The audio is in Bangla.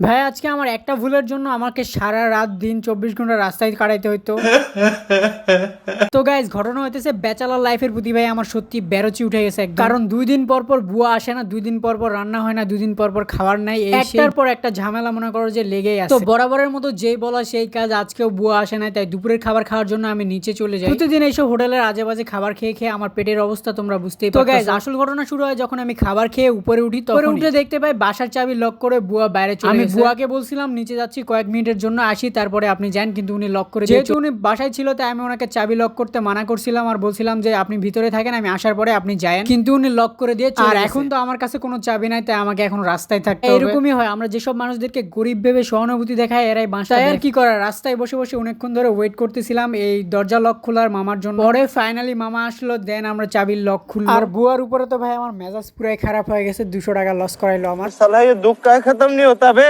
ভাই আজকে আমার একটা ভুলের জন্য আমাকে সারা রাত দিন 24 ঘন্টা রাস্তায় কাটাইতে হইতো। তো গাইজ ঘটনা হইতেছে ব্যাচেলর লাইফের প্রতি ভাই আমার সত্যি বেরোচি উঠে গেছে একদম। কারণ 2 দিন পর পর বুয়া আসে না, 2 দিন পর পর রান্না হয় না, 2 দিন পর পর খাবার নাই, একটার পর একটা ঝামেলা মনে করো যে লেগেই আছে। তো বরাবরের মতো যেই বলা সেই কাজ, আজকেও বুয়া আসে না, তাই দুপুরের খাবার খাওয়ার জন্য আমি নিচে চলে যাই। প্রতিদিন এইসব হোটেলের আজে বাজে খাবার খেয়ে খেয়ে আমার পেটের অবস্থা তোমরা বুঝতেই পারছো। তো গাইজ আসল ঘটনা শুরু হয় যখন আমি খাবার খেয়ে উপরে উঠি, তখন উঠে দেখতে পাই বাসার চাবি লক করে বুয়া বাইরে চলে গেছে। আমি বুয়াকে বলছিলাম নিচে যাচ্ছি, কয়েক মিনিটের জন্য আসি, তারপরে আপনি যান, কিন্তু উনি লক করে, যেহেতু উনি বাসায় ছিল তাই আমি ওনাকে চাবি লক করতে মানা করছিলাম আর বলছিলাম যে আপনি ভিতরে থাকেন, আমি আসার পরে আপনি যায়েন, কিন্তু উনি লক করে দিয়ে চলে গেছে। আর এখন তো আমার কাছে কোনো চাবি নাই, তাই আমাকে এখন রাস্তায় থাকতে হবে। এরকমই হয়, আমরা যেসব মানুষদেরকে গরিব ভেবে সহানুভূতি দেখায় এরাই বাঁচা। আর কি করার, রাস্তায় বসে বসে অনেকক্ষণ ধরে ওয়েট করতেছিলাম এই দরজা লক খোলার মামার জন্য। পরে ফাইনালি মামা আসলো, দেন আমরা চাবির লক খুললো। আর বুয়ার উপরে তো ভাই আমার মেজাজ পুরাই খারাপ হয়ে গেছে, 200 টাকা লস করাইলো আমার। साला ये दुख का खत्म नहीं होता बे।